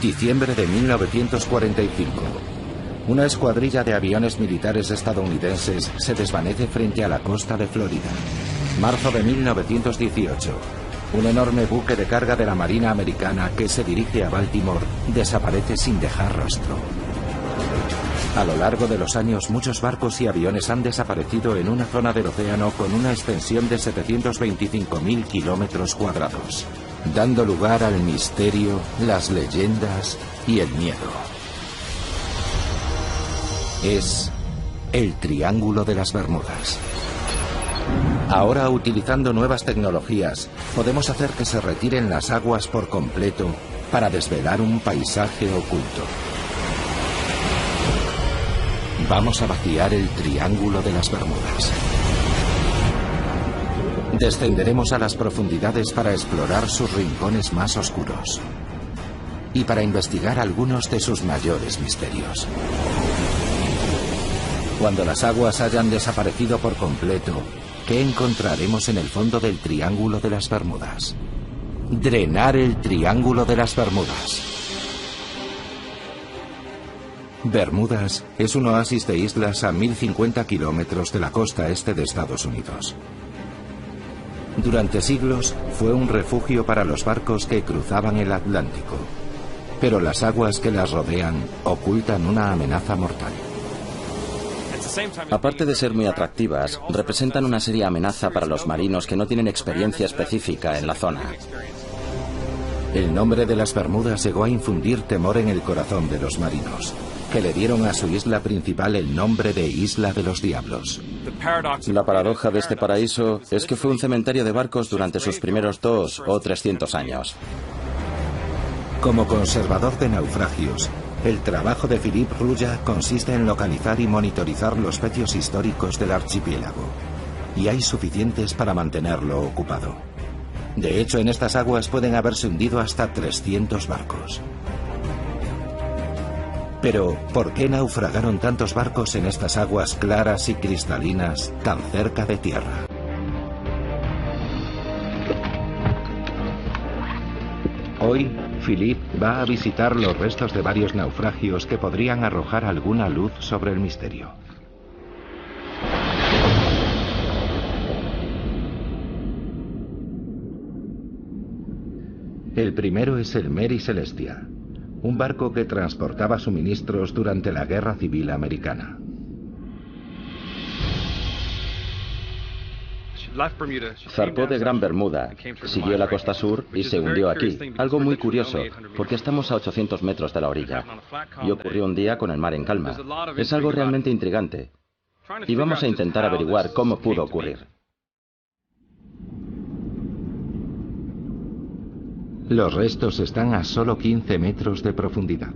Diciembre de 1945. Una escuadrilla de aviones militares estadounidenses se desvanece frente a la costa de Florida. Marzo de 1918. Un enorme buque de carga de la Marina Americana que se dirige a Baltimore desaparece sin dejar rastro. A lo largo de los años, muchos barcos y aviones han desaparecido en una zona del océano con una extensión de 725.000 kilómetros cuadrados, dando lugar al misterio, las leyendas y el miedo. Es el Triángulo de las Bermudas. Ahora, utilizando nuevas tecnologías, podemos hacer que se retiren las aguas por completo para desvelar un paisaje oculto. Vamos a vaciar el Triángulo de las Bermudas. Descenderemos a las profundidades para explorar sus rincones más oscuros y para investigar algunos de sus mayores misterios. Cuando las aguas hayan desaparecido por completo, ¿qué encontraremos en el fondo del Triángulo de las Bermudas? Drenar el Triángulo de las Bermudas. Bermudas es un oasis de islas a 1050 kilómetros de la costa este de Estados Unidos. Durante siglos fue un refugio para los barcos que cruzaban el Atlántico, pero las aguas que las rodean ocultan una amenaza mortal. Aparte de ser muy atractivas, representan una seria amenaza para los marinos que no tienen experiencia específica en la zona. El nombre de las Bermudas llegó a infundir temor en el corazón de los marinos, que le dieron a su isla principal el nombre de Isla de los Diablos. La paradoja de este paraíso es que fue un cementerio de barcos durante sus primeros 200 o 300 años. Como conservador de naufragios, el trabajo de Philippe Rouillat consiste en localizar y monitorizar los vecios históricos del archipiélago, y hay suficientes para mantenerlo ocupado. De hecho, en estas aguas pueden haberse hundido hasta 300 barcos. Pero, ¿por qué naufragaron tantos barcos en estas aguas claras y cristalinas tan cerca de tierra? Hoy, Philippe va a visitar los restos de varios naufragios que podrían arrojar alguna luz sobre el misterio. El primero es el Mary Celestia, un barco que transportaba suministros durante la Guerra Civil Americana. Zarpó de Gran Bermuda, siguió la costa sur y se hundió aquí. Algo muy curioso, porque estamos a 800 metros de la orilla. Y ocurrió un día con el mar en calma. Es algo realmente intrigante. Y vamos a intentar averiguar cómo pudo ocurrir. Los restos están a solo 15 metros de profundidad.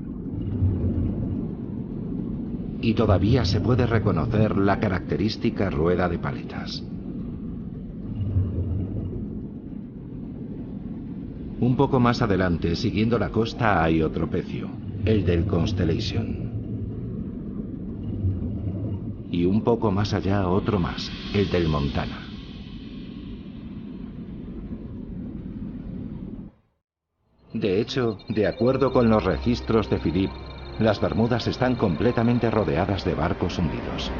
Y todavía se puede reconocer la característica rueda de paletas. Un poco más adelante, siguiendo la costa, hay otro pecio, el del Constellation. Y un poco más allá, otro más, el del Montana. De hecho, de acuerdo con los registros de Philippe, las Bermudas están completamente rodeadas de barcos hundidos.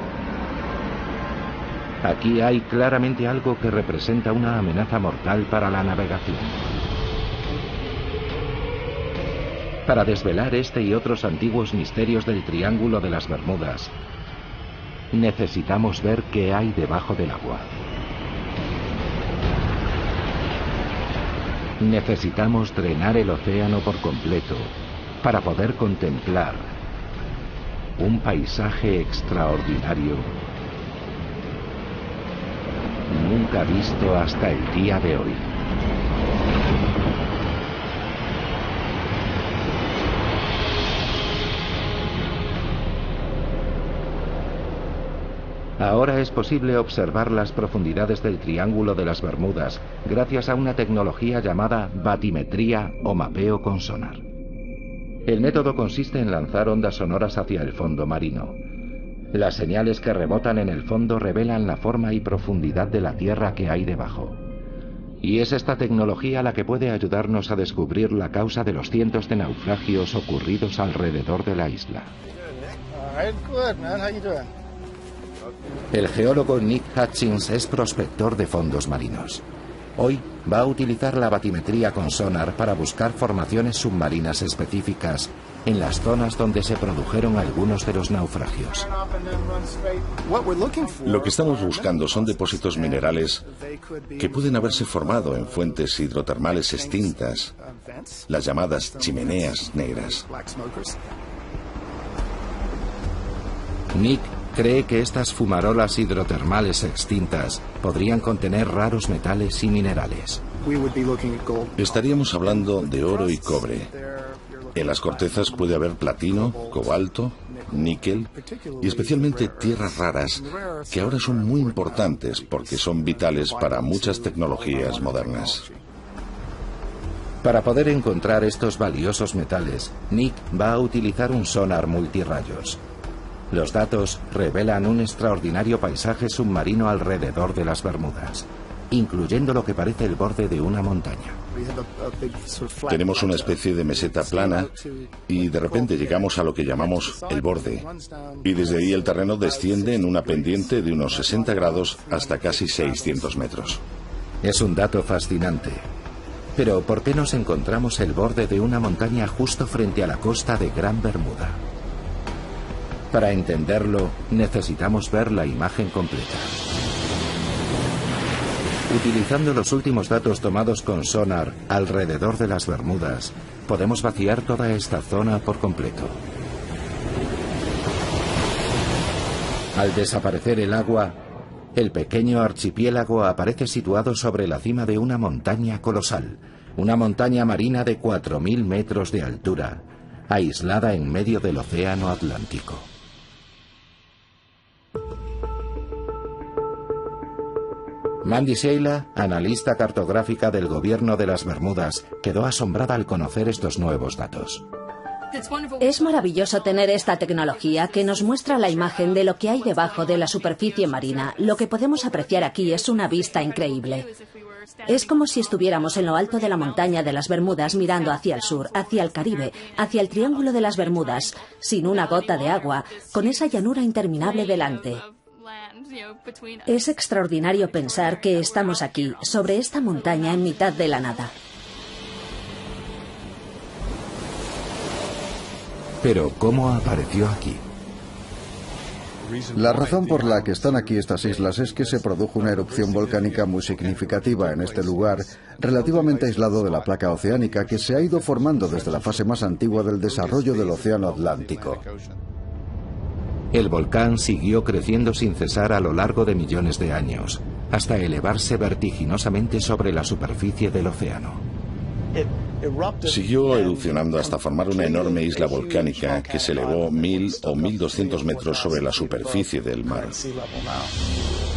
Aquí hay claramente algo que representa una amenaza mortal para la navegación. Para desvelar este y otros antiguos misterios del Triángulo de las Bermudas, necesitamos ver qué hay debajo del agua. Necesitamos drenar el océano por completo para poder contemplar un paisaje extraordinario nunca visto hasta el día de hoy. Ahora es posible observar las profundidades del Triángulo de las Bermudas gracias a una tecnología llamada batimetría o mapeo con sonar. El método consiste en lanzar ondas sonoras hacia el fondo marino. Las señales que rebotan en el fondo revelan la forma y profundidad de la tierra que hay debajo. Y es esta tecnología la que puede ayudarnos a descubrir la causa de los cientos de naufragios ocurridos alrededor de la isla. El geólogo Nick Hutchins es prospector de fondos marinos. Hoy va a utilizar la batimetría con sonar para buscar formaciones submarinas específicas en las zonas donde se produjeron algunos de los naufragios. Lo que estamos buscando son depósitos minerales que pueden haberse formado en fuentes hidrotermales extintas, las llamadas chimeneas negras. Nick cree que estas fumarolas hidrotermales extintas podrían contener raros metales y minerales. Estaríamos hablando de oro y cobre. En las cortezas puede haber platino, cobalto, níquel y especialmente tierras raras que ahora son muy importantes porque son vitales para muchas tecnologías modernas. Para poder encontrar estos valiosos metales, Nick va a utilizar un sonar multirrayos. Los datos revelan un extraordinario paisaje submarino alrededor de las Bermudas, incluyendo lo que parece el borde de una montaña. Tenemos una especie de meseta plana y de repente llegamos a lo que llamamos el borde. Y desde ahí el terreno desciende en una pendiente de unos 60 grados hasta casi 600 metros. Es un dato fascinante. Pero ¿por qué nos encontramos el borde de una montaña justo frente a la costa de Gran Bermuda? Para entenderlo, necesitamos ver la imagen completa. Utilizando los últimos datos tomados con sonar alrededor de las Bermudas, podemos vaciar toda esta zona por completo. Al desaparecer el agua, el pequeño archipiélago aparece situado sobre la cima de una montaña colosal, una montaña marina de 4.000 metros de altura, aislada en medio del Océano Atlántico. Mandy Sheila, analista cartográfica del gobierno de las Bermudas, quedó asombrada al conocer estos nuevos datos. Es maravilloso tener esta tecnología que nos muestra la imagen de lo que hay debajo de la superficie marina. Lo que podemos apreciar aquí es una vista increíble. Es como si estuviéramos en lo alto de la montaña de las Bermudas mirando hacia el sur, hacia el Caribe, hacia el Triángulo de las Bermudas, sin una gota de agua, con esa llanura interminable delante. Es extraordinario pensar que estamos aquí, sobre esta montaña en mitad de la nada. Pero, ¿cómo apareció aquí? La razón por la que están aquí estas islas es que se produjo una erupción volcánica muy significativa en este lugar, relativamente aislado de la placa oceánica que se ha ido formando desde la fase más antigua del desarrollo del Océano Atlántico. El volcán siguió creciendo sin cesar a lo largo de millones de años, hasta elevarse vertiginosamente sobre la superficie del océano. Siguió erupcionando hasta formar una enorme isla volcánica que se elevó 1.000 o 1.200 metros sobre la superficie del mar.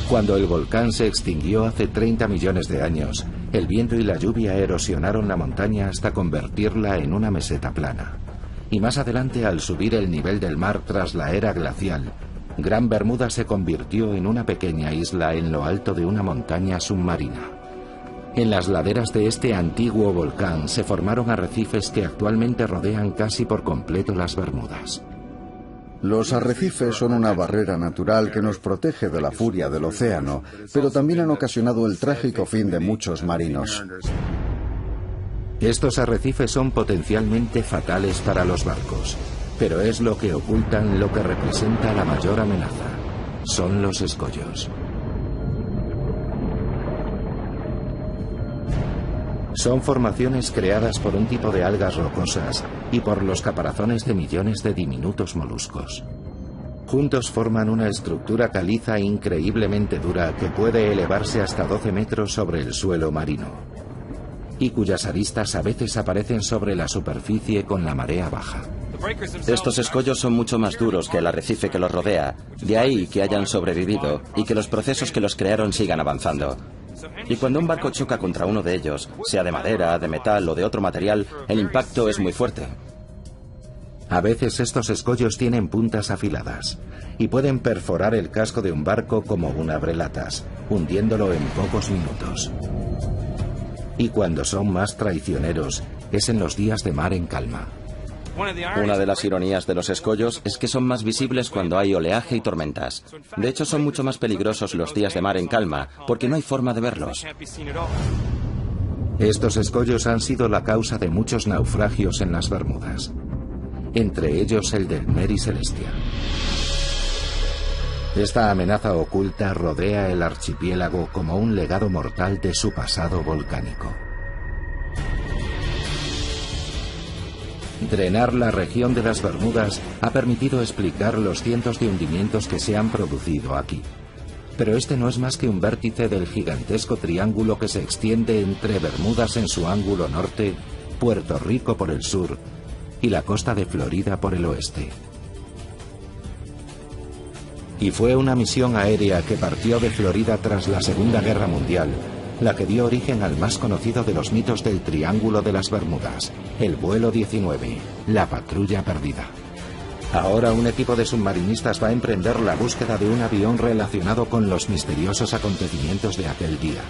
Cuando el volcán se extinguió hace 30 millones de años, el viento y la lluvia erosionaron la montaña hasta convertirla en una meseta plana. Y más adelante, al subir el nivel del mar tras la era glacial, Gran Bermuda se convirtió en una pequeña isla en lo alto de una montaña submarina. En las laderas de este antiguo volcán se formaron arrecifes que actualmente rodean casi por completo las Bermudas. Los arrecifes son una barrera natural que nos protege de la furia del océano, pero también han ocasionado el trágico fin de muchos marinos. Estos arrecifes son potencialmente fatales para los barcos, pero es lo que ocultan lo que representa la mayor amenaza. Son los escollos. Son formaciones creadas por un tipo de algas rocosas y por los caparazones de millones de diminutos moluscos. Juntos forman una estructura caliza increíblemente dura que puede elevarse hasta 12 metros sobre el suelo marino, y cuyas aristas a veces aparecen sobre la superficie con la marea baja. Estos escollos son mucho más duros que el arrecife que los rodea, de ahí que hayan sobrevivido y que los procesos que los crearon sigan avanzando. Y cuando un barco choca contra uno de ellos, sea de madera, de metal o de otro material, el impacto es muy fuerte. A veces estos escollos tienen puntas afiladas y pueden perforar el casco de un barco como un abrelatas, hundiéndolo en pocos minutos. Y cuando son más traicioneros es en los días de mar en calma. Una de las ironías de los escollos es que son más visibles cuando hay oleaje y tormentas. De hecho, son mucho más peligrosos los días de mar en calma, porque no hay forma de verlos. Estos escollos han sido la causa de muchos naufragios en las Bermudas, entre ellos el del Mary Celestia. Esta amenaza oculta rodea el archipiélago como un legado mortal de su pasado volcánico. Drenar la región de las Bermudas ha permitido explicar los cientos de hundimientos que se han producido aquí. Pero este no es más que un vértice del gigantesco triángulo que se extiende entre Bermudas en su ángulo norte, Puerto Rico por el sur y la costa de Florida por el oeste. Y fue una misión aérea que partió de Florida tras la Segunda Guerra Mundial la que dio origen al más conocido de los mitos del Triángulo de las Bermudas, el vuelo 19, la patrulla perdida. Ahora un equipo de submarinistas va a emprender la búsqueda de un avión relacionado con los misteriosos acontecimientos de aquel día.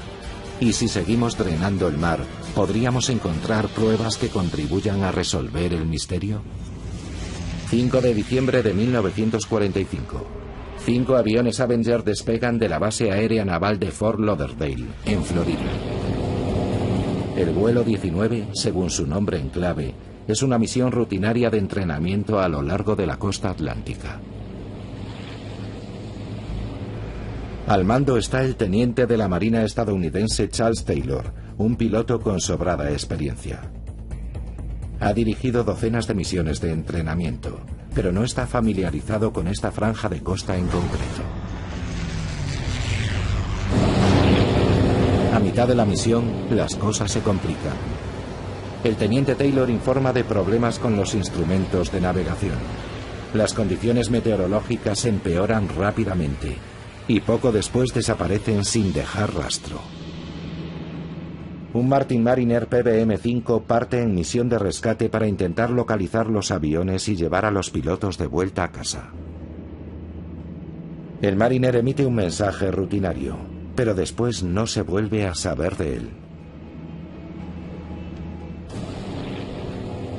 Y si seguimos drenando el mar, ¿podríamos encontrar pruebas que contribuyan a resolver el misterio? 5 de diciembre de 1945. 5 aviones Avenger despegan de la base aérea naval de Fort Lauderdale, en Florida. El vuelo 19, según su nombre en clave, es una misión rutinaria de entrenamiento a lo largo de la costa atlántica. Al mando está el teniente de la Marina estadounidense Charles Taylor, un piloto con sobrada experiencia. Ha dirigido docenas de misiones de entrenamiento, pero no está familiarizado con esta franja de costa en concreto. A mitad de la misión, las cosas se complican. El teniente Taylor informa de problemas con los instrumentos de navegación. Las condiciones meteorológicas empeoran rápidamente y poco después desaparecen sin dejar rastro. Un Martin Mariner PBM-5 parte en misión de rescate para intentar localizar los aviones y llevar a los pilotos de vuelta a casa. El Mariner emite un mensaje rutinario, pero después no se vuelve a saber de él.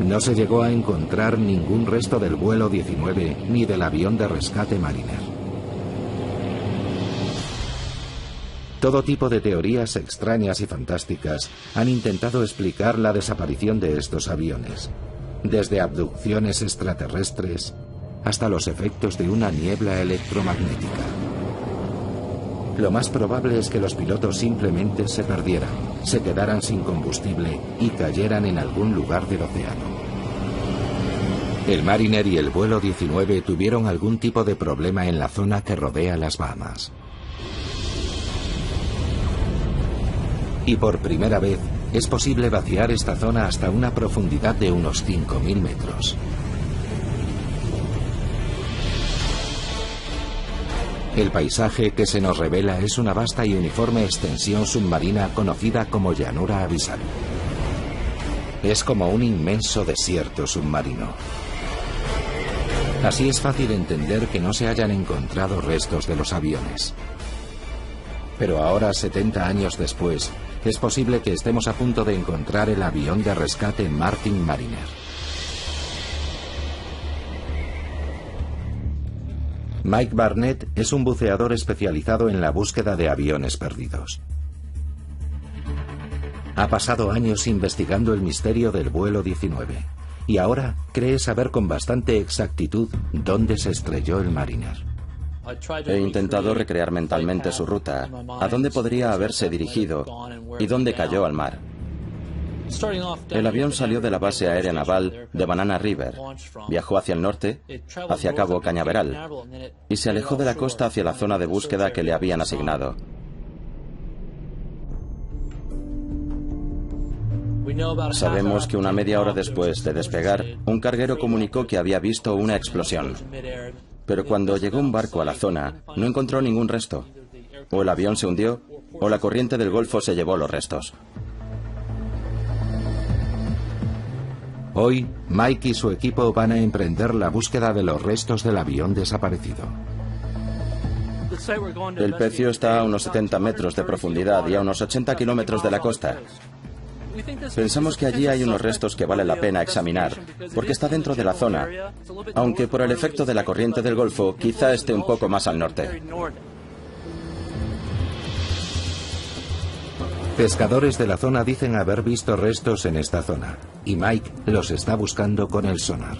No se llegó a encontrar ningún resto del vuelo 19 ni del avión de rescate Mariner. Todo tipo de teorías extrañas y fantásticas han intentado explicar la desaparición de estos aviones, desde abducciones extraterrestres hasta los efectos de una niebla electromagnética. Lo más probable es que los pilotos simplemente se perdieran, se quedaran sin combustible y cayeran en algún lugar del océano. El Mariner y el vuelo 19 tuvieron algún tipo de problema en la zona que rodea las Bahamas. Y por primera vez es posible vaciar esta zona hasta una profundidad de unos 5.000 metros. El paisaje que se nos revela es una vasta y uniforme extensión submarina conocida como llanura abisal. Es como un inmenso desierto submarino. Así es fácil entender que no se hayan encontrado restos de los aviones. Pero ahora, 70 años después, es posible que estemos a punto de encontrar el avión de rescate Martin Mariner. Mike Barnett es un buceador especializado en la búsqueda de aviones perdidos. Ha pasado años investigando el misterio del vuelo 19 y ahora cree saber con bastante exactitud dónde se estrelló el Mariner. He intentado recrear mentalmente su ruta, a dónde podría haberse dirigido y dónde cayó al mar. El avión salió de la base aérea naval de Banana River, viajó hacia el norte, hacia Cabo Cañaveral, y se alejó de la costa hacia la zona de búsqueda que le habían asignado. Sabemos que una media hora después de despegar, un carguero comunicó que había visto una explosión. Pero cuando llegó un barco a la zona, no encontró ningún resto. O el avión se hundió, o la corriente del Golfo se llevó los restos. Hoy, Mike y su equipo van a emprender la búsqueda de los restos del avión desaparecido. El pecio está a unos 70 metros de profundidad y a unos 80 kilómetros de la costa. Pensamos que allí hay unos restos que vale la pena examinar, porque está dentro de la zona, aunque por el efecto de la corriente del Golfo quizá esté un poco más al norte. Pescadores de la zona dicen haber visto restos en esta zona, y Mike los está buscando con el sonar.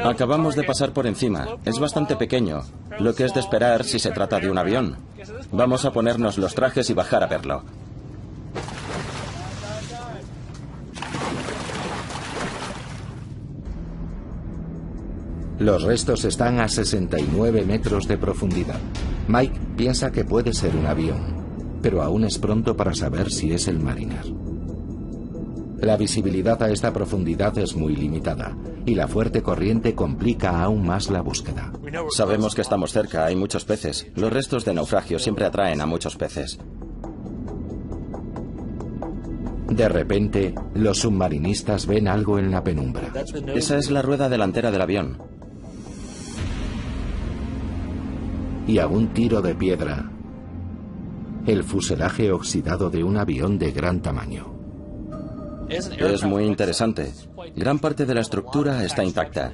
Acabamos de pasar por encima. Es bastante pequeño, lo que es de esperar si se trata de un avión. Vamos a ponernos los trajes y bajar a verlo. Los restos están a 69 metros de profundidad. Mike piensa que puede ser un avión, pero aún es pronto para saber si es el Mariner. La visibilidad a esta profundidad es muy limitada, y la fuerte corriente complica aún más la búsqueda. Sabemos que estamos cerca, hay muchos peces. Los restos de naufragio siempre atraen a muchos peces. De repente, los submarinistas ven algo en la penumbra. Esa es la rueda delantera del avión. Y a un tiro de piedra, el fuselaje oxidado de un avión de gran tamaño. Es muy interesante. Gran parte de la estructura está intacta.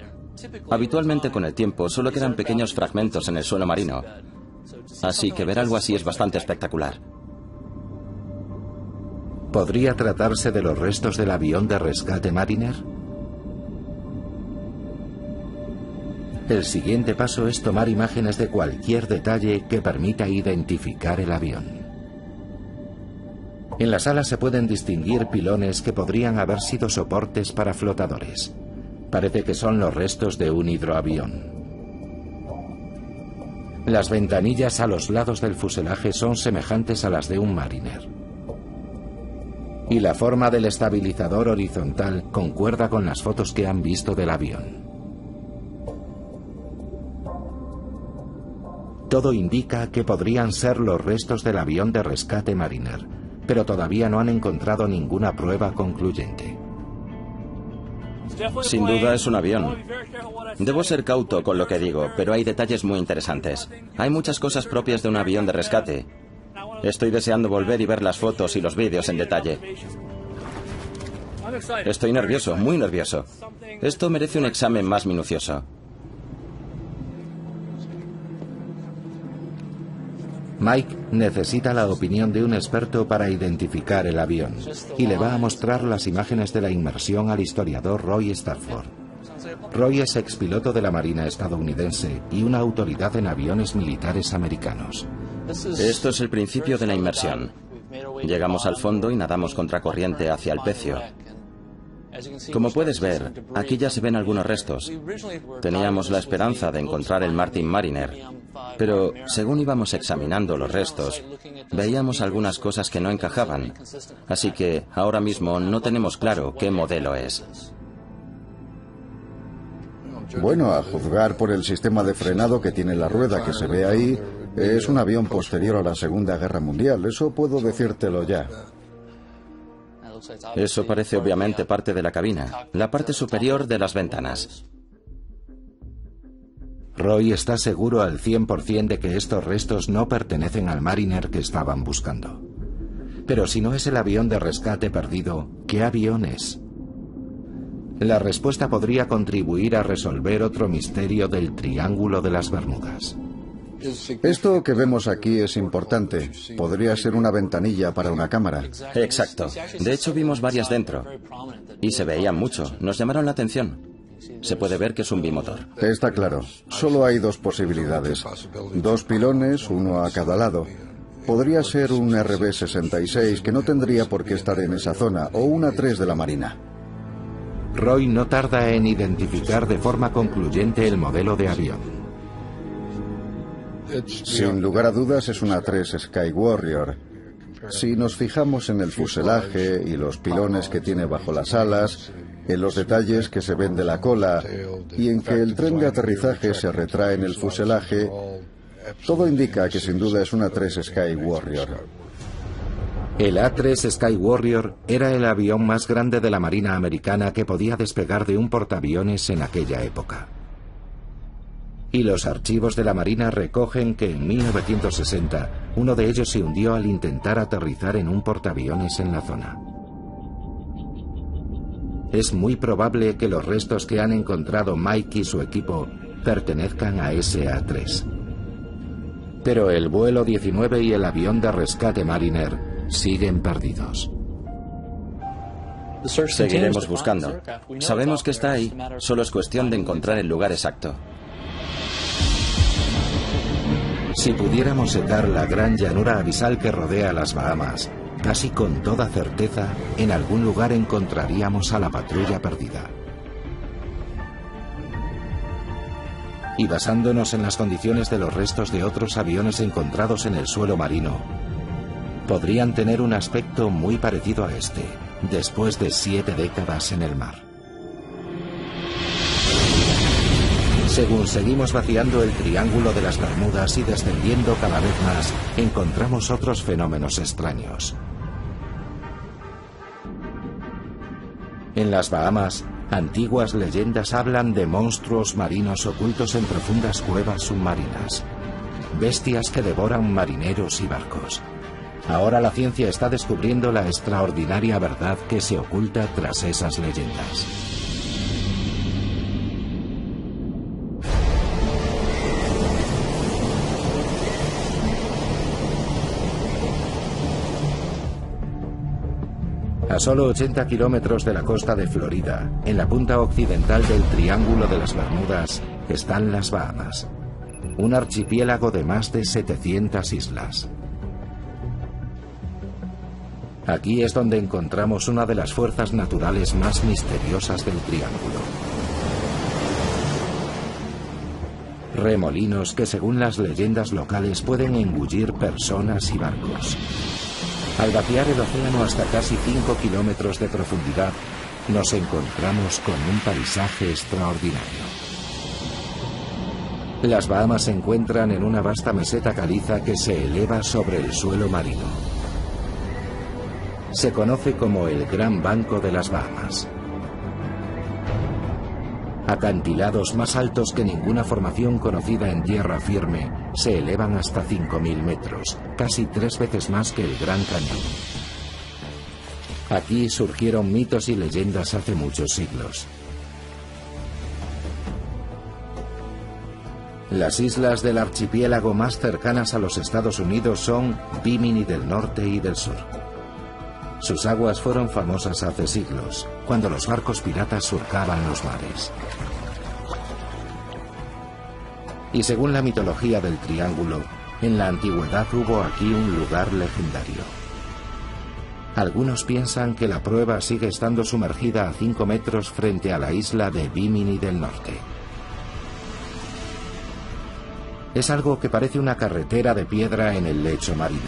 Habitualmente con el tiempo solo quedan pequeños fragmentos en el suelo marino. Así que ver algo así es bastante espectacular. ¿Podría tratarse de los restos del avión de rescate Mariner? El siguiente paso es tomar imágenes de cualquier detalle que permita identificar el avión. En la sala se pueden distinguir pilones que podrían haber sido soportes para flotadores. Parece que son los restos de un hidroavión. Las ventanillas a los lados del fuselaje son semejantes a las de un Mariner. Y la forma del estabilizador horizontal concuerda con las fotos que han visto del avión. Todo indica que podrían ser los restos del avión de rescate Mariner, pero todavía no han encontrado ninguna prueba concluyente. Sin duda es un avión. Debo ser cauto con lo que digo, pero hay detalles muy interesantes. Hay muchas cosas propias de un avión de rescate. Estoy deseando volver y ver las fotos y los vídeos en detalle. Estoy nervioso, muy nervioso. Esto merece un examen más minucioso. Mike necesita la opinión de un experto para identificar el avión y le va a mostrar las imágenes de la inmersión al historiador Roy Stafford. Roy es expiloto de la Marina estadounidense y una autoridad en aviones militares americanos. Esto es el principio de la inmersión. Llegamos al fondo y nadamos contracorriente hacia el pecio. Como puedes ver, aquí ya se ven algunos restos. Teníamos la esperanza de encontrar el Martin Mariner, pero según íbamos examinando los restos, veíamos algunas cosas que no encajaban. Así que ahora mismo no tenemos claro qué modelo es. Bueno, a juzgar por el sistema de frenado que tiene la rueda que se ve ahí, es un avión posterior a la Segunda Guerra Mundial. Eso puedo decírtelo ya. Eso parece obviamente parte de la cabina, la parte superior de las ventanas. Roy está seguro al 100% de que estos restos no pertenecen al Mariner que estaban buscando. Pero si no es el avión de rescate perdido, ¿qué avión es? La respuesta podría contribuir a resolver otro misterio del Triángulo de las Bermudas. Esto que vemos aquí es importante. Podría ser una ventanilla para una cámara. Exacto. De hecho, vimos varias dentro. Y se veían mucho. Nos llamaron la atención. Se puede ver que es un bimotor. Está claro. Solo hay dos posibilidades. Dos pilones, uno a cada lado. Podría ser un RB-66 que no tendría por qué estar en esa zona, o un A-3 de la Marina. Roy no tarda en identificar de forma concluyente el modelo de avión. Sin lugar a dudas es una A-3 Sky Warrior. Si nos fijamos en el fuselaje y los pilones que tiene bajo las alas, en los detalles que se ven de la cola y en que el tren de aterrizaje se retrae en el fuselaje, todo indica que sin duda es una A-3 Sky Warrior. El A-3 Sky Warrior era el avión más grande de la Marina americana que podía despegar de un portaaviones en aquella época. Y los archivos de la Marina recogen que en 1960 uno de ellos se hundió al intentar aterrizar en un portaaviones en la zona. Es muy probable que los restos que han encontrado Mike y su equipo pertenezcan a SA-3. Pero el vuelo 19 y el avión de rescate Mariner siguen perdidos. Seguiremos buscando. Sabemos que está ahí, solo es cuestión de encontrar el lugar exacto. Si pudiéramos secar la gran llanura abisal que rodea las Bahamas, casi con toda certeza, en algún lugar encontraríamos a la patrulla perdida. Y basándonos en las condiciones de los restos de otros aviones encontrados en el suelo marino, podrían tener un aspecto muy parecido a este, después de 7 décadas en el mar. Según seguimos vaciando el Triángulo de las Bermudas y descendiendo cada vez más, encontramos otros fenómenos extraños. En las Bahamas, antiguas leyendas hablan de monstruos marinos ocultos en profundas cuevas submarinas. Bestias que devoran marineros y barcos. Ahora la ciencia está descubriendo la extraordinaria verdad que se oculta tras esas leyendas. A solo 80 kilómetros de la costa de Florida, en la punta occidental del Triángulo de las Bermudas, están las Bahamas, un archipiélago de más de 700 islas. Aquí es donde encontramos una de las fuerzas naturales más misteriosas del Triángulo. Remolinos que, según las leyendas locales, pueden engullir personas y barcos. Al vaciar el océano hasta casi 5 kilómetros de profundidad, nos encontramos con un paisaje extraordinario. Las Bahamas se encuentran en una vasta meseta caliza que se eleva sobre el suelo marino. Se conoce como el Gran Banco de las Bahamas. Acantilados más altos que ninguna formación conocida en tierra firme se elevan hasta 5.000 metros, casi 3 veces más que el Gran Cañón. Aquí surgieron mitos y leyendas hace muchos siglos. Las islas del archipiélago más cercanas a los Estados Unidos son Bimini del norte y del sur. Sus aguas fueron famosas hace siglos, cuando los barcos piratas surcaban los mares. Y según la mitología del Triángulo, en la antigüedad hubo aquí un lugar legendario. Algunos piensan que la prueba sigue estando sumergida a 5 metros frente a la isla de Bimini del norte. Es algo que parece una carretera de piedra en el lecho marino.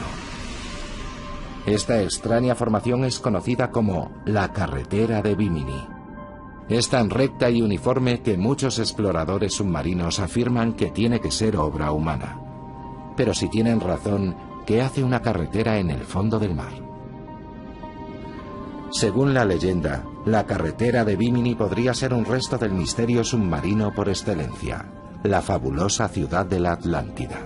Esta extraña formación es conocida como la carretera de Bimini. Es tan recta y uniforme que muchos exploradores submarinos afirman que tiene que ser obra humana. Pero si tienen razón, ¿qué hace una carretera en el fondo del mar? Según la leyenda, la carretera de Bimini podría ser un resto del misterio submarino por excelencia, la fabulosa ciudad de la Atlántida.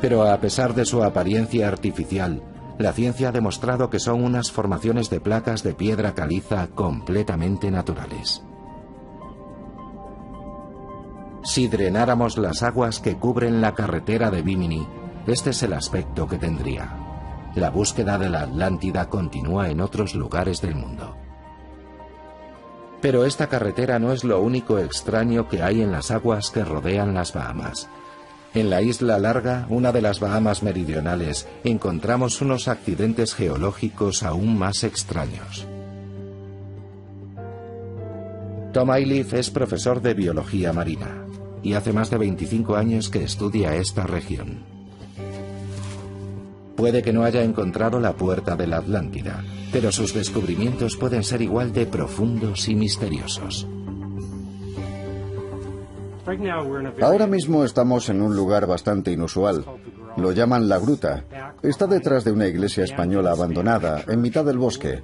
Pero a pesar de su apariencia artificial, la ciencia ha demostrado que son unas formaciones de placas de piedra caliza completamente naturales. Si drenáramos las aguas que cubren la carretera de Bimini, este es el aspecto que tendría. La búsqueda de la Atlántida continúa en otros lugares del mundo. Pero esta carretera no es lo único extraño que hay en las aguas que rodean las Bahamas. En la Isla Larga, una de las Bahamas meridionales, encontramos unos accidentes geológicos aún más extraños. Tom Ayliffe es profesor de biología marina y hace más de 25 años que estudia esta región. Puede que no haya encontrado la puerta de la Atlántida, pero sus descubrimientos pueden ser igual de profundos y misteriosos. Ahora mismo estamos en un lugar bastante inusual. Lo llaman La Gruta. Está detrás de una iglesia española abandonada, en mitad del bosque.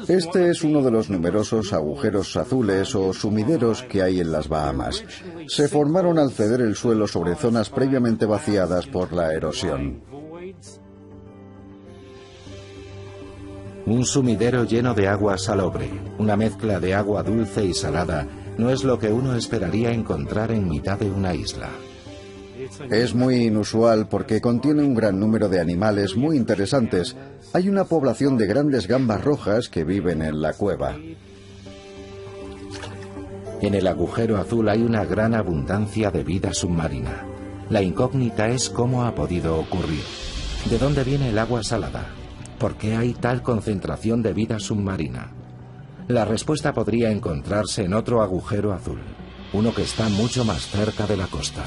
Este es uno de los numerosos agujeros azules o sumideros que hay en las Bahamas. Se formaron al ceder el suelo sobre zonas previamente vaciadas por la erosión. Un sumidero lleno de agua salobre, una mezcla de agua dulce y salada, no es lo que uno esperaría encontrar en mitad de una isla. Es muy inusual porque contiene un gran número de animales muy interesantes. Hay una población de grandes gambas rojas que viven en la cueva. En el agujero azul hay una gran abundancia de vida submarina. La incógnita es cómo ha podido ocurrir. ¿De dónde viene el agua salada? ¿Por qué hay tal concentración de vida submarina? La respuesta podría encontrarse en otro agujero azul, uno que está mucho más cerca de la costa.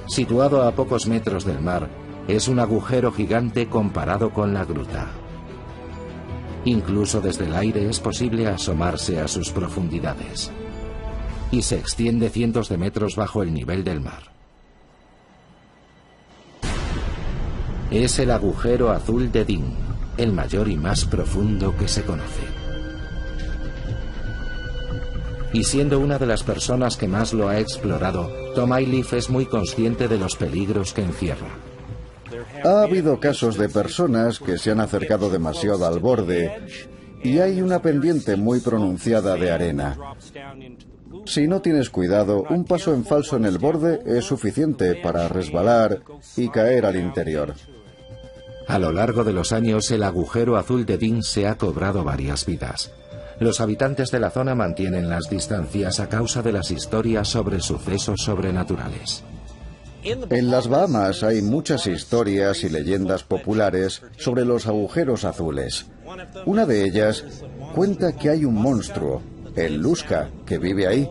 Situado a pocos metros del mar, es un agujero gigante comparado con la gruta. Incluso desde el aire es posible asomarse a sus profundidades. Y se extiende cientos de metros bajo el nivel del mar. Es el agujero azul de Dean, el mayor y más profundo que se conoce. Y siendo una de las personas que más lo ha explorado, Tom Ayliff es muy consciente de los peligros que encierra. Ha habido casos de personas que se han acercado demasiado al borde y hay una pendiente muy pronunciada de arena. Si no tienes cuidado, un paso en falso en el borde es suficiente para resbalar y caer al interior. A lo largo de los años, el agujero azul de Dean se ha cobrado varias vidas. Los habitantes de la zona mantienen las distancias a causa de las historias sobre sucesos sobrenaturales. En las Bahamas hay muchas historias y leyendas populares sobre los agujeros azules. Una de ellas cuenta que hay un monstruo, el Lusca, que vive ahí,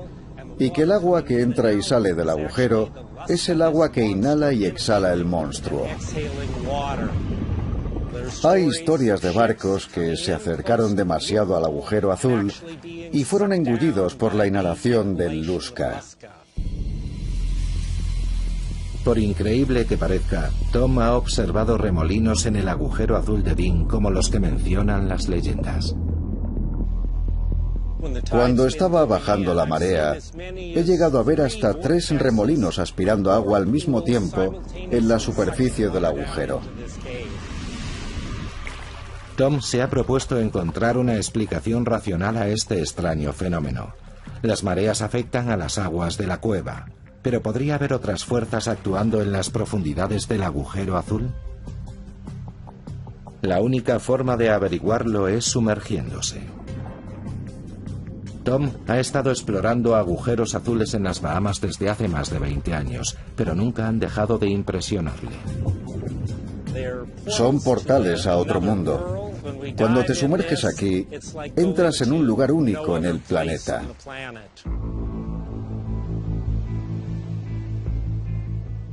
y que el agua que entra y sale del agujero es el agua que inhala y exhala el monstruo. Hay historias de barcos que se acercaron demasiado al agujero azul y fueron engullidos por la inhalación del Lusca. Por increíble que parezca, Tom ha observado remolinos en el agujero azul de Dean como los que mencionan las leyendas. Cuando estaba bajando la marea, he llegado a ver hasta 3 remolinos aspirando agua al mismo tiempo en la superficie del agujero. Tom se ha propuesto encontrar una explicación racional a este extraño fenómeno. Las mareas afectan a las aguas de la cueva, pero ¿podría haber otras fuerzas actuando en las profundidades del agujero azul? La única forma de averiguarlo es sumergiéndose. Tom ha estado explorando agujeros azules en las Bahamas desde hace más de 20 años, pero nunca han dejado de impresionarle. Son portales a otro mundo. Cuando te sumerges aquí, entras en un lugar único en el planeta.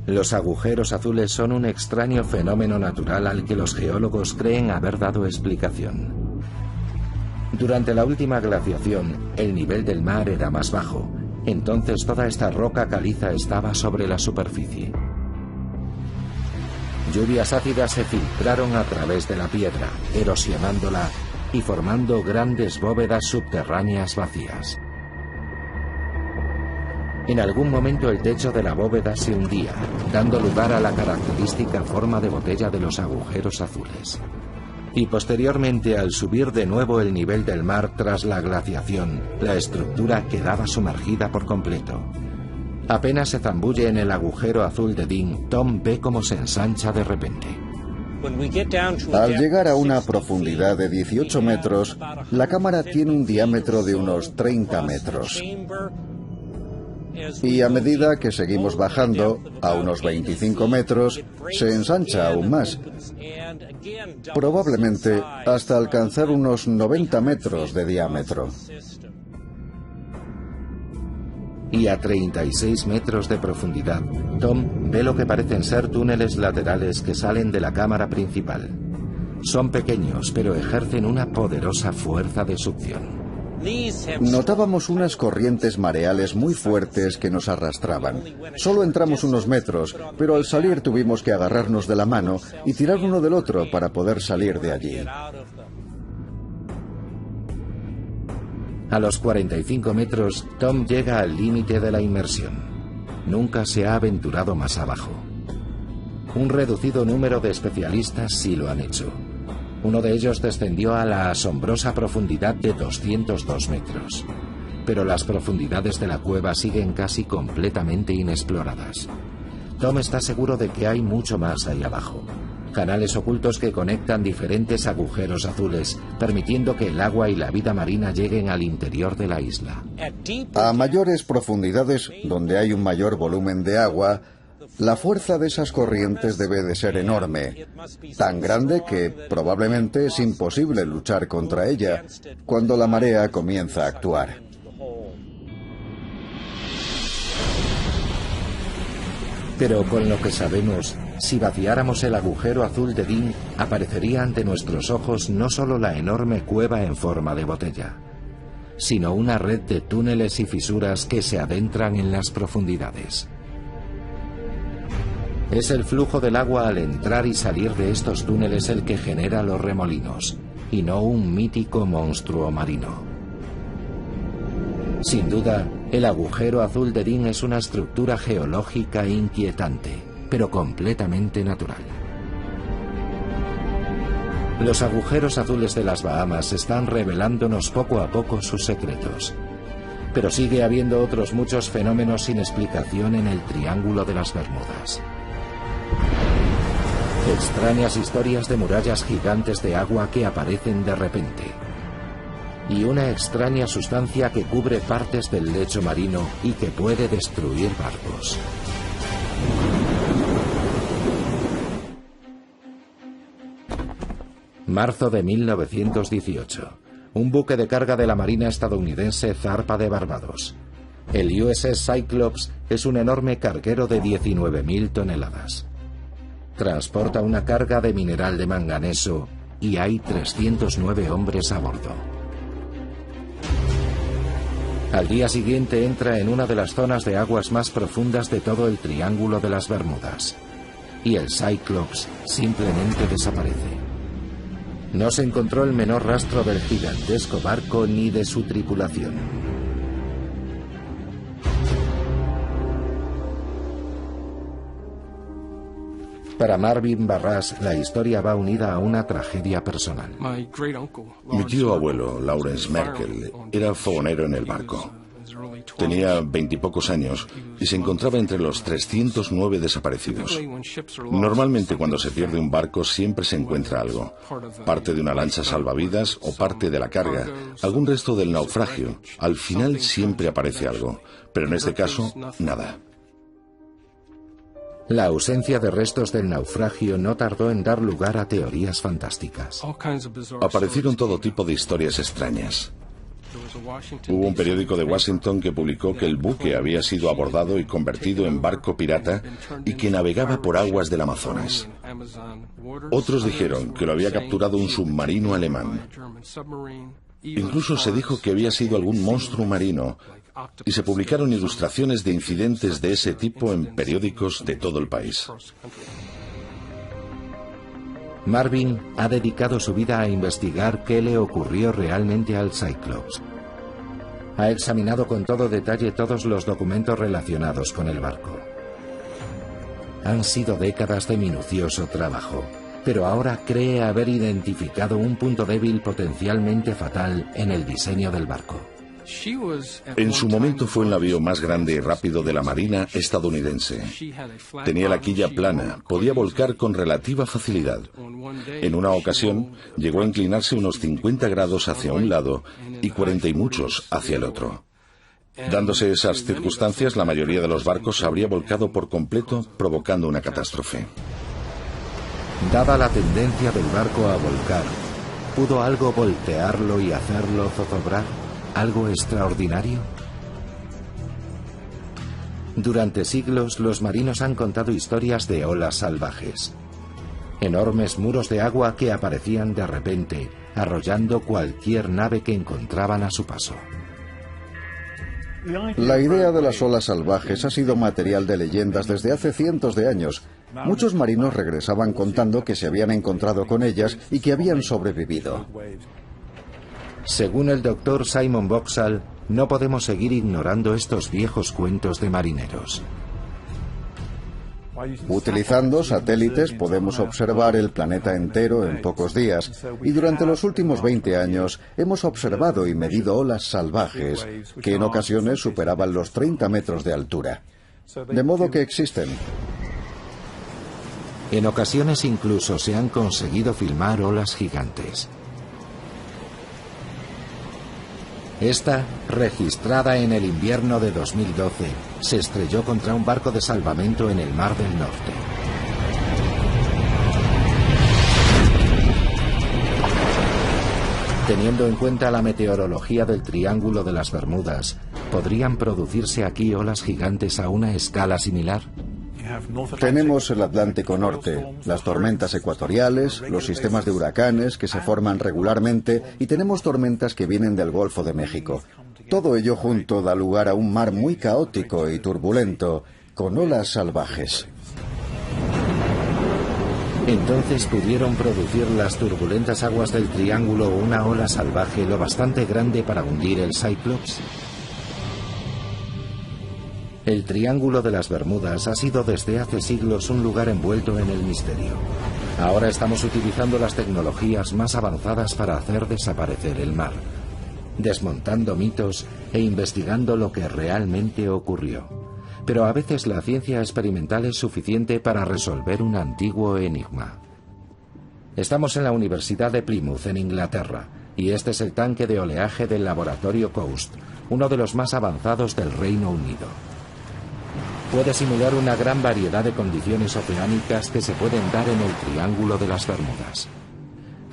Los agujeros azules son un extraño fenómeno natural al que los geólogos creen haber dado explicación. Durante la última glaciación, el nivel del mar era más bajo. Entonces toda esta roca caliza estaba sobre la superficie. Lluvias ácidas se filtraron a través de la piedra, erosionándola y formando grandes bóvedas subterráneas vacías. En algún momento el techo de la bóveda se hundía, dando lugar a la característica forma de botella de los agujeros azules. Y posteriormente, al subir de nuevo el nivel del mar tras la glaciación, la estructura quedaba sumergida por completo. Apenas se zambulle en el agujero azul de Dean, Tom ve cómo se ensancha de repente. Al llegar a una profundidad de 18 metros, la cámara tiene un diámetro de unos 30 metros. Y a medida que seguimos bajando, a unos 25 metros, se ensancha aún más. Probablemente hasta alcanzar unos 90 metros de diámetro. Y a 36 metros de profundidad, Tom ve lo que parecen ser túneles laterales que salen de la cámara principal. Son pequeños, pero ejercen una poderosa fuerza de succión. Notábamos unas corrientes mareales muy fuertes que nos arrastraban. Solo entramos unos metros, pero al salir tuvimos que agarrarnos de la mano y tirar uno del otro para poder salir de allí. A los 45 metros, Tom llega al límite de la inmersión. Nunca se ha aventurado más abajo. Un reducido número de especialistas sí lo han hecho. Uno de ellos descendió a la asombrosa profundidad de 202 metros. Pero las profundidades de la cueva siguen casi completamente inexploradas. Tom está seguro de que hay mucho más ahí abajo. Canales ocultos que conectan diferentes agujeros azules, permitiendo que el agua y la vida marina lleguen al interior de la isla. A mayores profundidades, donde hay un mayor volumen de agua, la fuerza de esas corrientes debe de ser enorme, tan grande que probablemente es imposible luchar contra ella cuando la marea comienza a actuar. Pero con lo que sabemos, si vaciáramos el agujero azul de Dean, aparecería ante nuestros ojos no solo la enorme cueva en forma de botella, sino una red de túneles y fisuras que se adentran en las profundidades. Es el flujo del agua al entrar y salir de estos túneles el que genera los remolinos, y no un mítico monstruo marino. Sin duda, el agujero azul de Dean es una estructura geológica inquietante, pero completamente natural. Los agujeros azules de las Bahamas están revelándonos poco a poco sus secretos. Pero sigue habiendo otros muchos fenómenos sin explicación en el Triángulo de las Bermudas. Extrañas historias de murallas gigantes de agua que aparecen de repente. Y una extraña sustancia que cubre partes del lecho marino y que puede destruir barcos. Marzo de 1918. Un buque de carga de la Marina estadounidense zarpa de Barbados. El USS Cyclops es un enorme carguero de 19.000 toneladas. Transporta una carga de mineral de manganeso y hay 309 hombres a bordo. Al día siguiente entra en una de las zonas de aguas más profundas de todo el Triángulo de las Bermudas. Y el Cyclops simplemente desaparece. No se encontró el menor rastro del gigantesco barco ni de su tripulación. Para Marvin Barras, la historia va unida a una tragedia personal. Mi tío abuelo, Lawrence Merkel, era fogonero en el barco. Tenía 20 y pocos años y se encontraba entre los 309 desaparecidos. Normalmente cuando se pierde un barco siempre se encuentra algo. Parte de una lancha salvavidas o parte de la carga, algún resto del naufragio. Al final siempre aparece algo, pero en este caso, nada. La ausencia de restos del naufragio no tardó en dar lugar a teorías fantásticas. Aparecieron todo tipo de historias extrañas. Hubo un periódico de Washington que publicó que el buque había sido abordado y convertido en barco pirata y que navegaba por aguas del Amazonas. Otros dijeron que lo había capturado un submarino alemán. Incluso se dijo que había sido algún monstruo marino y se publicaron ilustraciones de incidentes de ese tipo en periódicos de todo el país. Marvin ha dedicado su vida a investigar qué le ocurrió realmente al Cyclops. Ha examinado con todo detalle todos los documentos relacionados con el barco. Han sido décadas de minucioso trabajo, pero ahora cree haber identificado un punto débil potencialmente fatal en el diseño del barco. En su momento fue el navío más grande y rápido de la Marina estadounidense. Tenía la quilla plana, podía volcar con relativa facilidad. En una ocasión llegó a inclinarse unos 50 grados hacia un lado y 40 y muchos hacia el otro. Dándose esas circunstancias, la mayoría de los barcos habría volcado por completo, provocando una catástrofe. Dada la tendencia del barco a volcar, ¿pudo algo voltearlo y hacerlo zozobrar? ¿Algo extraordinario? Durante siglos, los marinos han contado historias de olas salvajes. Enormes muros de agua que aparecían de repente, arrollando cualquier nave que encontraban a su paso. La idea de las olas salvajes ha sido material de leyendas desde hace cientos de años. Muchos marinos regresaban contando que se habían encontrado con ellas y que habían sobrevivido. Según el doctor Simon Boxall, no podemos seguir ignorando estos viejos cuentos de marineros. Utilizando satélites podemos observar el planeta entero en pocos días, y durante los últimos 20 años hemos observado y medido olas salvajes que en ocasiones superaban los 30 metros de altura. De modo que existen. En ocasiones incluso se han conseguido filmar olas gigantes. Esta, registrada en el invierno de 2012, se estrelló contra un barco de salvamento en el Mar del Norte. Teniendo en cuenta la meteorología del Triángulo de las Bermudas, ¿podrían producirse aquí olas gigantes a una escala similar? Tenemos el Atlántico Norte, las tormentas ecuatoriales, los sistemas de huracanes que se forman regularmente y tenemos tormentas que vienen del Golfo de México. Todo ello junto da lugar a un mar muy caótico y turbulento, con olas salvajes. Entonces pudieron producir las turbulentas aguas del Triángulo una ola salvaje lo bastante grande para hundir el Cyclops. El Triángulo de las Bermudas ha sido desde hace siglos un lugar envuelto en el misterio. Ahora estamos utilizando las tecnologías más avanzadas para hacer desaparecer el mar, desmontando mitos e investigando lo que realmente ocurrió. Pero a veces la ciencia experimental es suficiente para resolver un antiguo enigma. Estamos en la Universidad de Plymouth, en Inglaterra, y este es el tanque de oleaje del laboratorio Coast, uno de los más avanzados del Reino Unido. Puede simular una gran variedad de condiciones oceánicas que se pueden dar en el Triángulo de las Bermudas.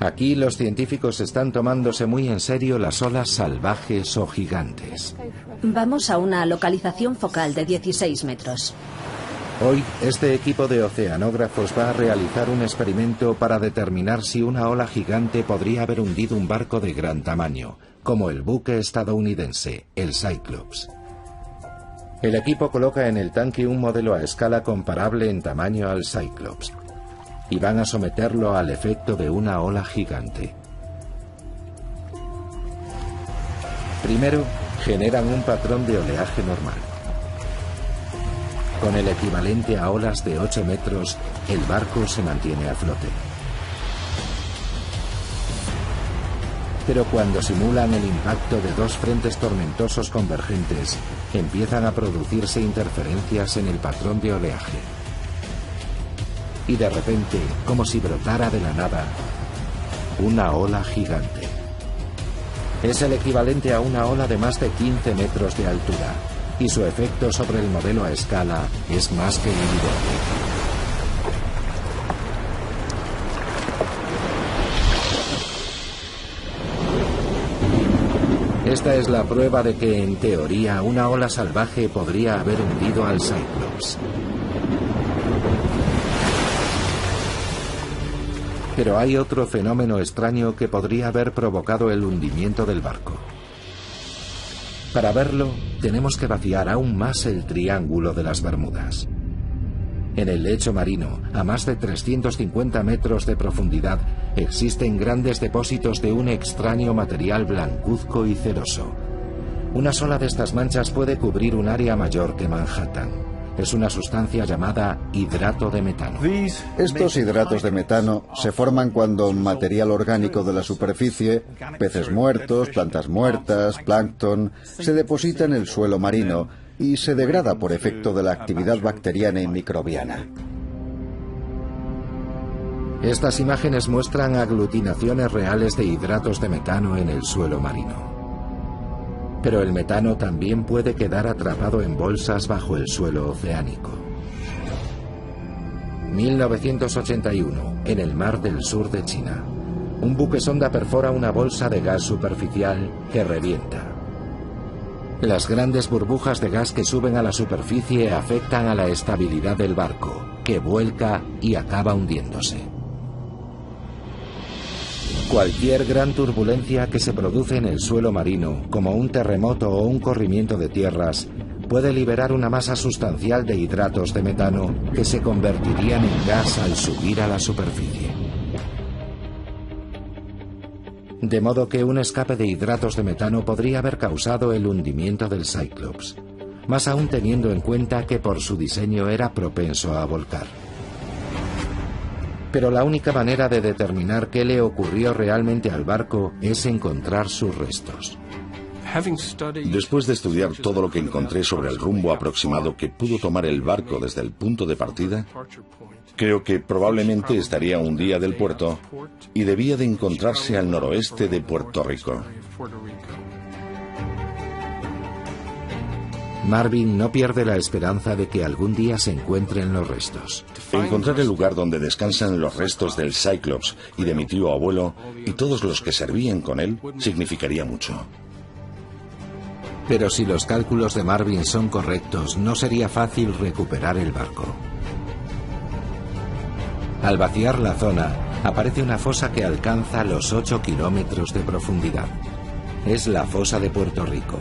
Aquí los científicos están tomándose muy en serio las olas salvajes o gigantes. Vamos a una localización focal de 16 metros. Hoy, este equipo de oceanógrafos va a realizar un experimento para determinar si una ola gigante podría haber hundido un barco de gran tamaño, como el buque estadounidense, el Cyclops. El equipo coloca en el tanque un modelo a escala comparable en tamaño al Cyclops y van a someterlo al efecto de una ola gigante. Primero, generan un patrón de oleaje normal. Con el equivalente a olas de 8 metros, el barco se mantiene a flote. Pero cuando simulan el impacto de dos frentes tormentosos convergentes, empiezan a producirse interferencias en el patrón de oleaje. Y de repente, como si brotara de la nada, una ola gigante. Es el equivalente a una ola de más de 15 metros de altura, y su efecto sobre el modelo a escala es más que evidente. Esta es la prueba de que, en teoría, una ola salvaje podría haber hundido al Cyclops. Pero hay otro fenómeno extraño que podría haber provocado el hundimiento del barco. Para verlo, tenemos que vaciar aún más el Triángulo de las Bermudas. En el lecho marino, a más de 350 metros de profundidad, existen grandes depósitos de un extraño material blancuzco y ceroso. Una sola de estas manchas puede cubrir un área mayor que Manhattan. Es una sustancia llamada hidrato de metano. Estos hidratos de metano se forman cuando material orgánico de la superficie, peces muertos, plantas muertas, plancton, se deposita en el suelo marino y se degrada por efecto de la actividad bacteriana y microbiana. Estas imágenes muestran aglutinaciones reales de hidratos de metano en el suelo marino. Pero el metano también puede quedar atrapado en bolsas bajo el suelo oceánico. 1981, en el mar del sur de China. Un buque sonda perfora una bolsa de gas superficial que revienta. Las grandes burbujas de gas que suben a la superficie afectan a la estabilidad del barco, que vuelca y acaba hundiéndose. Cualquier gran turbulencia que se produce en el suelo marino, como un terremoto o un corrimiento de tierras, puede liberar una masa sustancial de hidratos de metano que se convertirían en gas al subir a la superficie. De modo que un escape de hidratos de metano podría haber causado el hundimiento del Cyclops, más aún teniendo en cuenta que por su diseño era propenso a volcar. Pero la única manera de determinar qué le ocurrió realmente al barco es encontrar sus restos. Después de estudiar todo lo que encontré sobre el rumbo aproximado que pudo tomar el barco desde el punto de partida, creo que probablemente estaría un día del puerto y debía de encontrarse al noroeste de Puerto Rico. Marvin no pierde la esperanza de que algún día se encuentren los restos. Encontrar el lugar donde descansan los restos del Cyclops y de mi tío abuelo y todos los que servían con él significaría mucho. Pero si los cálculos de Marvin son correctos, no sería fácil recuperar el barco. Al vaciar la zona, aparece una fosa que alcanza los 8 kilómetros de profundidad. Es la fosa de Puerto Rico.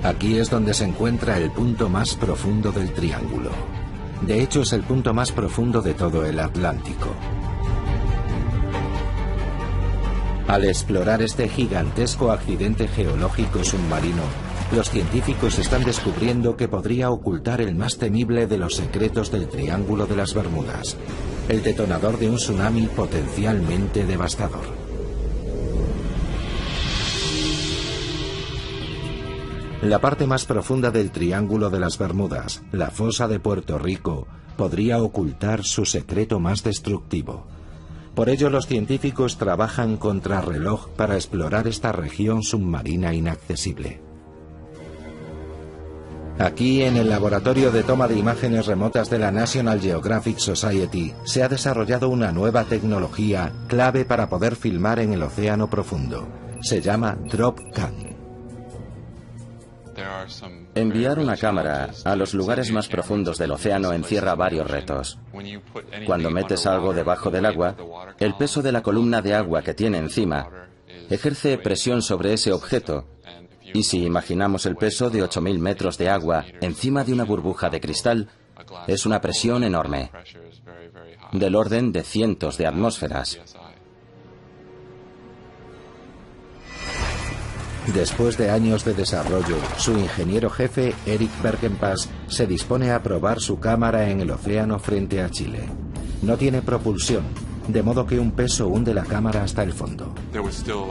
Aquí es donde se encuentra el punto más profundo del triángulo. De hecho, es el punto más profundo de todo el Atlántico. Al explorar este gigantesco accidente geológico submarino, los científicos están descubriendo que podría ocultar el más temible de los secretos del Triángulo de las Bermudas, el detonador de un tsunami potencialmente devastador. La parte más profunda del Triángulo de las Bermudas, la fosa de Puerto Rico, podría ocultar su secreto más destructivo. Por ello, los científicos trabajan contrarreloj para explorar esta región submarina inaccesible. Aquí, en el laboratorio de toma de imágenes remotas de la National Geographic Society, se ha desarrollado una nueva tecnología clave para poder filmar en el océano profundo. Se llama DropCam. Enviar una cámara a los lugares más profundos del océano encierra varios retos. Cuando metes algo debajo del agua, el peso de la columna de agua que tiene encima ejerce presión sobre ese objeto. Y si imaginamos el peso de 8.000 metros de agua encima de una burbuja de cristal, es una presión enorme, del orden de cientos de atmósferas. Después de años de desarrollo, su ingeniero jefe, Eric Bergenpass, se dispone a probar su cámara en el océano frente a Chile. No tiene propulsión, de modo que un peso hunde la cámara hasta el fondo.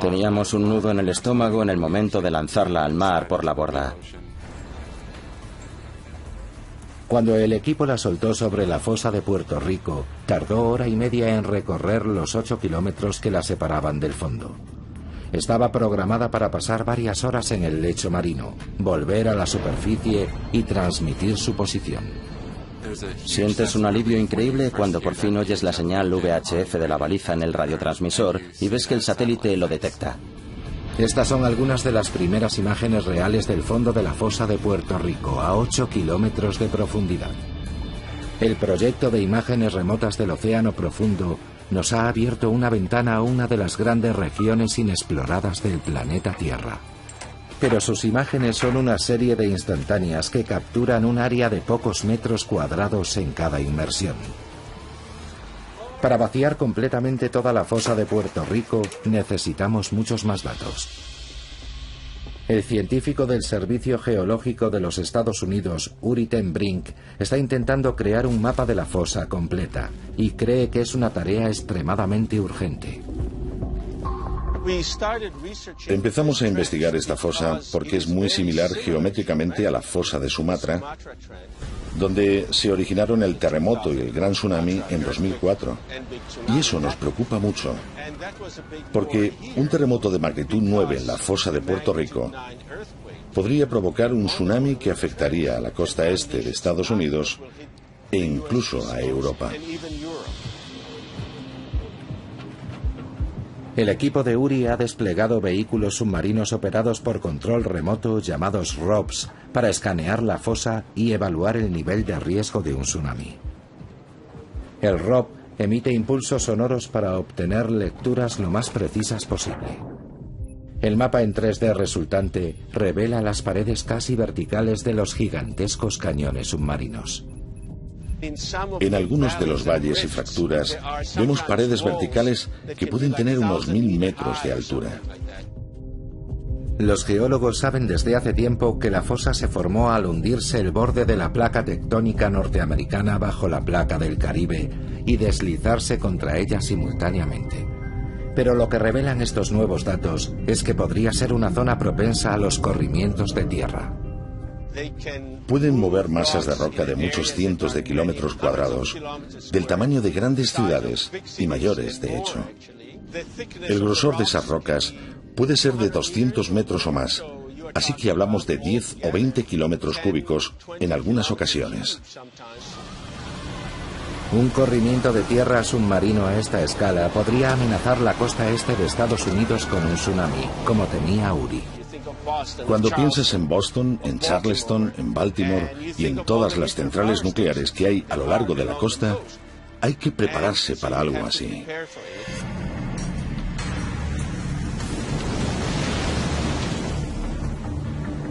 Teníamos un nudo en el estómago en el momento de lanzarla al mar por la borda. Cuando el equipo la soltó sobre la fosa de Puerto Rico, tardó hora y media en recorrer los 8 kilómetros que la separaban del fondo. Estaba programada para pasar varias horas en el lecho marino, volver a la superficie y transmitir su posición. Sientes un alivio increíble cuando por fin oyes la señal VHF de la baliza en el radiotransmisor y ves que el satélite lo detecta. Estas son algunas de las primeras imágenes reales del fondo de la fosa de Puerto Rico, a 8 kilómetros de profundidad. El proyecto de imágenes remotas del océano profundo nos ha abierto una ventana a una de las grandes regiones inexploradas del planeta Tierra. Pero sus imágenes son una serie de instantáneas que capturan un área de pocos metros cuadrados en cada inmersión. Para vaciar completamente toda la fosa de Puerto Rico necesitamos muchos más datos. El científico del Servicio Geológico de los Estados Unidos, Uri ten Brink, está intentando crear un mapa de la fosa completa y cree que es una tarea extremadamente urgente. Empezamos a investigar esta fosa porque es muy similar geométricamente a la fosa de Sumatra, donde se originaron el terremoto y el gran tsunami en 2004. Y eso nos preocupa mucho, porque un terremoto de magnitud 9 en la fosa de Puerto Rico podría provocar un tsunami que afectaría a la costa este de Estados Unidos e incluso a Europa. El equipo de Uri ha desplegado vehículos submarinos operados por control remoto llamados ROVs para escanear la fosa y evaluar el nivel de riesgo de un tsunami. El ROV Emite impulsos sonoros para obtener lecturas lo más precisas posible. El mapa en 3D resultante revela las paredes casi verticales de los gigantescos cañones submarinos. En algunos de los valles y fracturas vemos paredes verticales que pueden tener unos 1000 metros de altura. Los geólogos saben desde hace tiempo que la fosa se formó al hundirse el borde de la placa tectónica norteamericana bajo la placa del Caribe y deslizarse contra ella simultáneamente. Pero lo que revelan estos nuevos datos es que podría ser una zona propensa a los corrimientos de tierra. Pueden mover masas de roca de muchos cientos de kilómetros cuadrados, del tamaño de grandes ciudades y mayores, de hecho. El grosor de esas rocas puede ser de 200 metros o más, así que hablamos de 10 o 20 kilómetros cúbicos en algunas ocasiones. Un corrimiento de tierra submarino a esta escala podría amenazar la costa este de Estados Unidos con un tsunami, como temía Uri. Cuando piensas en Boston, en Charleston, en Baltimore y en todas las centrales nucleares que hay a lo largo de la costa, hay que prepararse para algo así.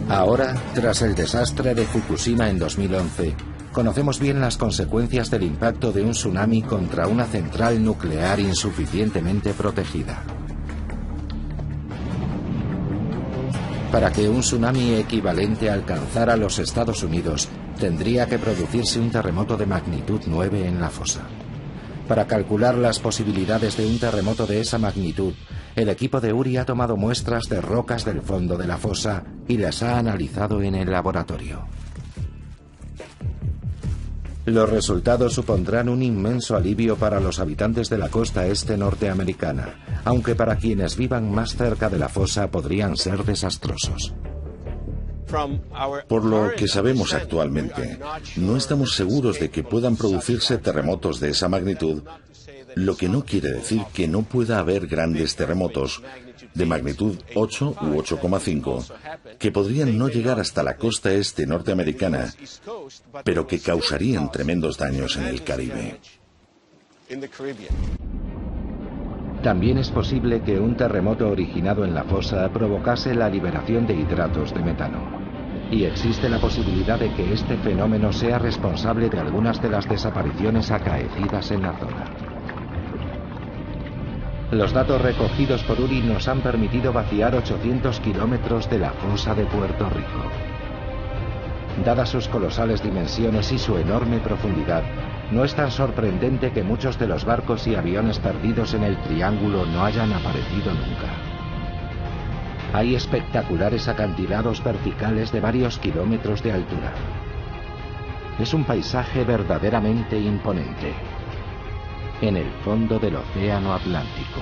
Ahora, tras el desastre de Fukushima en 2011, conocemos bien las consecuencias del impacto de un tsunami contra una central nuclear insuficientemente protegida. Para que un tsunami equivalente alcanzara los Estados Unidos, tendría que producirse un terremoto de magnitud 9 en la fosa. Para calcular las posibilidades de un terremoto de esa magnitud, el equipo de Uri ha tomado muestras de rocas del fondo de la fosa y las ha analizado en el laboratorio. Los resultados supondrán un inmenso alivio para los habitantes de la costa este norteamericana, aunque para quienes vivan más cerca de la fosa podrían ser desastrosos. Por lo que sabemos actualmente, no estamos seguros de que puedan producirse terremotos de esa magnitud, lo que no quiere decir que no pueda haber grandes terremotos de magnitud 8 u 8,5 que podrían no llegar hasta la costa este norteamericana, pero que causarían tremendos daños en el Caribe. También es posible que un terremoto originado en la fosa provocase la liberación de hidratos de metano. Y existe la posibilidad de que este fenómeno sea responsable de algunas de las desapariciones acaecidas en la zona. Los datos recogidos por Uri nos han permitido vaciar 800 kilómetros de la fosa de Puerto Rico. Dadas sus colosales dimensiones y su enorme profundidad, no es tan sorprendente que muchos de los barcos y aviones perdidos en el triángulo no hayan aparecido nunca. Hay espectaculares acantilados verticales de varios kilómetros de altura. Es un paisaje verdaderamente imponente. En el fondo del Océano Atlántico,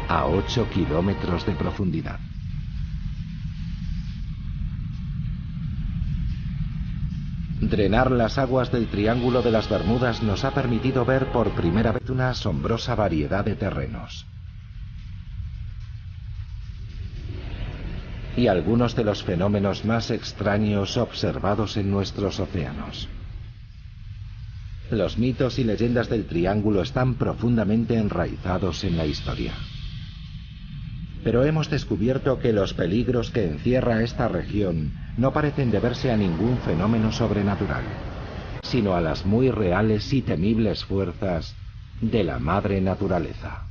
a 8 kilómetros de profundidad. Drenar las aguas del Triángulo de las Bermudas nos ha permitido ver por primera vez una asombrosa variedad de terrenos. Y algunos de los fenómenos más extraños observados en nuestros océanos. Los mitos y leyendas del Triángulo están profundamente enraizados en la historia. Pero hemos descubierto que los peligros que encierra esta región no parecen deberse a ningún fenómeno sobrenatural, sino a las muy reales y temibles fuerzas de la madre naturaleza.